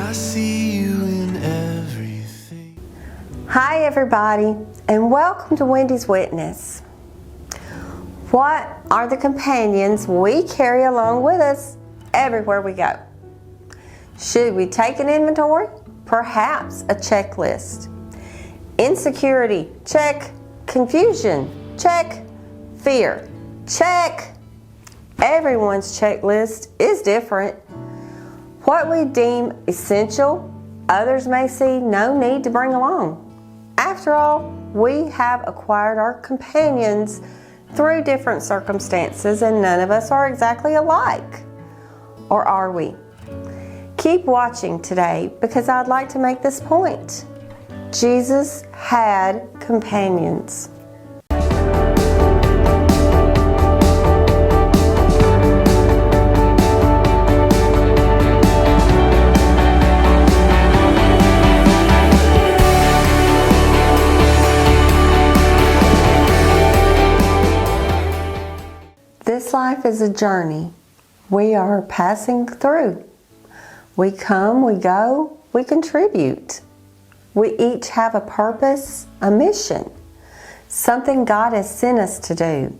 I see you in everything. Hi everybody, and welcome to Wendy's Witness. What are the companions we carry along with us everywhere we go? Should we take an inventory? Perhaps a checklist. Insecurity, check. Confusion, check. Fear, check. Everyone's checklist is different. What we deem essential, others may see no need to bring along. After all, we have acquired our companions through different circumstances, and none of us are exactly alike. Or are we? Keep watching today, because I'd like to make this point. Jesus had companions. This life is a journey we are passing through. We come, we go, we contribute. We each have a purpose, a mission, something God has sent us to do.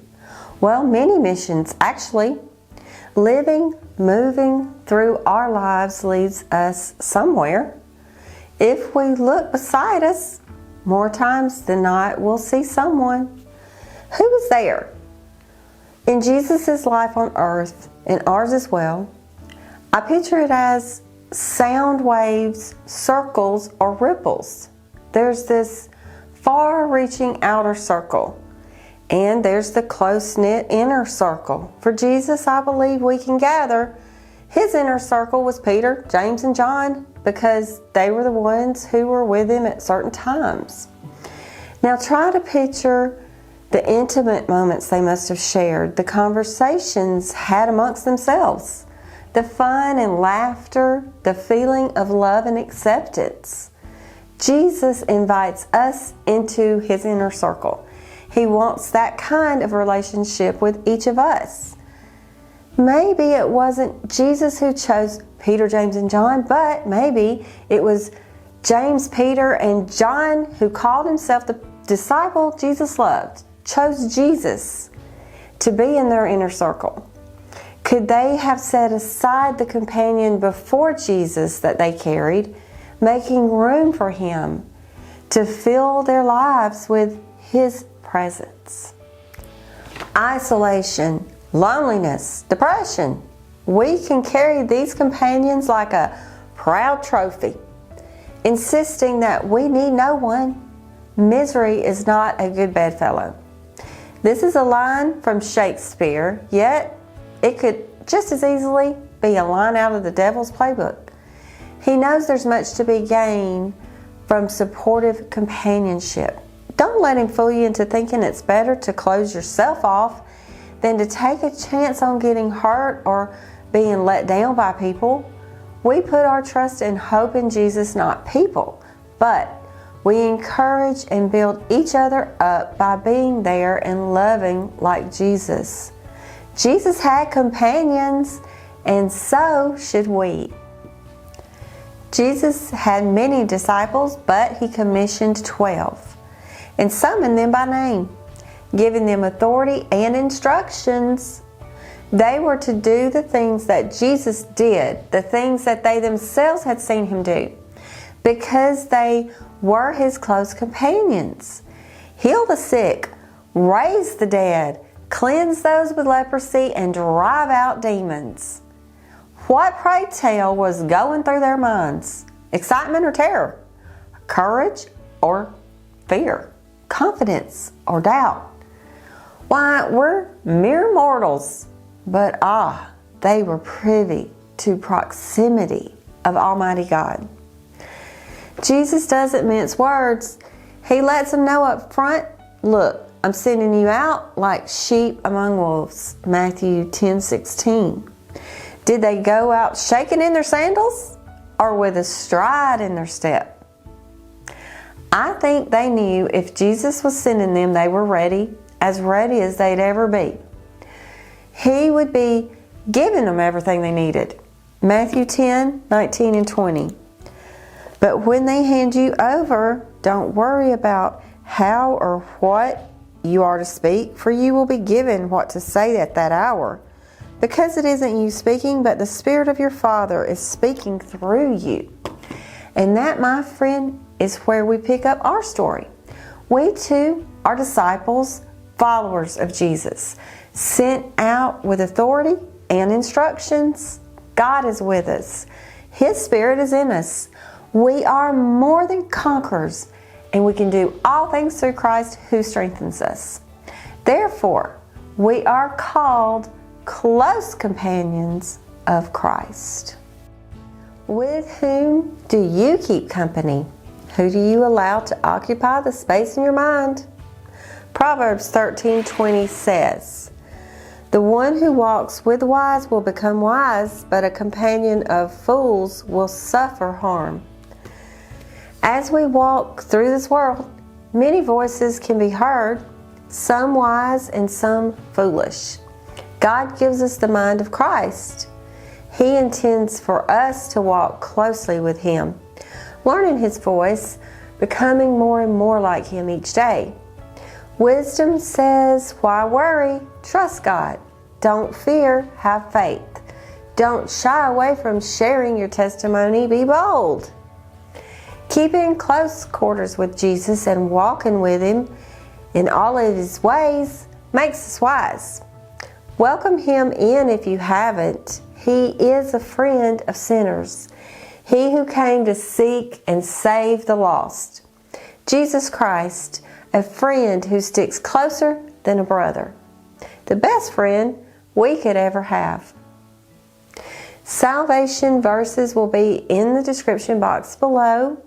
Well, many missions actually. Living, moving through our lives leads us somewhere. If we look beside us, more times than not, we'll see someone. Who was there? In Jesus' life on earth, and ours as well, I picture it as sound waves, circles, or ripples. There's this far-reaching outer circle, and there's the close-knit inner circle. For Jesus, I believe we can gather. His inner circle was Peter, James, and John, because they were the ones who were with him at certain times. Now try to picture the intimate moments they must have shared, the conversations had amongst themselves, the fun and laughter, the feeling of love and acceptance. Jesus invites us into his inner circle. He wants that kind of relationship with each of us. Maybe it wasn't Jesus who chose Peter, James, and John, but maybe it was James, Peter, and John who called himself the disciple Jesus loved, chose Jesus to be in their inner circle. Could they have set aside the companion before Jesus that they carried, making room for him to fill their lives with his presence? Isolation, loneliness, depression. We can carry these companions like a proud trophy, insisting that we need no one. Misery is not a good bedfellow. This is a line from Shakespeare, yet it could just as easily be a line out of the devil's playbook. He knows there's much to be gained from supportive companionship. Don't let him fool you into thinking it's better to close yourself off than to take a chance on getting hurt or being let down by people. We put our trust and hope in Jesus, not people, but we encourage and build each other up by being there and loving like Jesus. Jesus had companions, and so should we. Jesus had many disciples, but he commissioned 12 and summoned them by name, giving them authority and instructions. They were to do the things that Jesus did, the things that they themselves had seen him do, because they were his close companions. Heal the sick, raise the dead, cleanse those with leprosy, and drive out demons. What, pray tell, was going through their minds? Excitement or terror? Courage or fear? Confidence or doubt? Why, we're mere mortals, but they were privy to proximity of Almighty God. Jesus doesn't mince words. He lets them know up front, look, I'm sending you out like sheep among wolves. Matthew 10:16. Did they go out shaking in their sandals or with a stride in their step? I think they knew if Jesus was sending them, they were ready as they'd ever be. He would be giving them everything they needed. Matthew 10:19 and 20. But when they hand you over, don't worry about how or what you are to speak, for you will be given what to say at that hour. Because it isn't you speaking, but the Spirit of your Father is speaking through you. And that, my friend, is where we pick up our story. We too are disciples, followers of Jesus, sent out with authority and instructions. God is with us. His Spirit is in us. We are more than conquerors, and we can do all things through Christ who strengthens us. Therefore, we are called close companions of Christ. With whom do you keep company? Who do you allow to occupy the space in your mind? Proverbs 13:20 says, "The one who walks with wise will become wise, but a companion of fools will suffer harm." As we walk through this world, many voices can be heard, some wise and some foolish. God gives us the mind of Christ. He intends for us to walk closely with Him, learning His voice, becoming more and more like Him each day. Wisdom says, why worry? Trust God. Don't fear, have faith. Don't shy away from sharing your testimony, be bold. Keeping in close quarters with Jesus and walking with Him in all of His ways makes us wise. Welcome Him in if you haven't. He is a friend of sinners. He who came to seek and save the lost. Jesus Christ, a friend who sticks closer than a brother. The best friend we could ever have. Salvation verses will be in the description box below.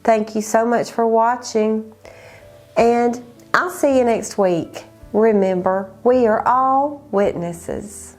Thank you so much for watching, and I'll see you next week. Remember, we are all witnesses.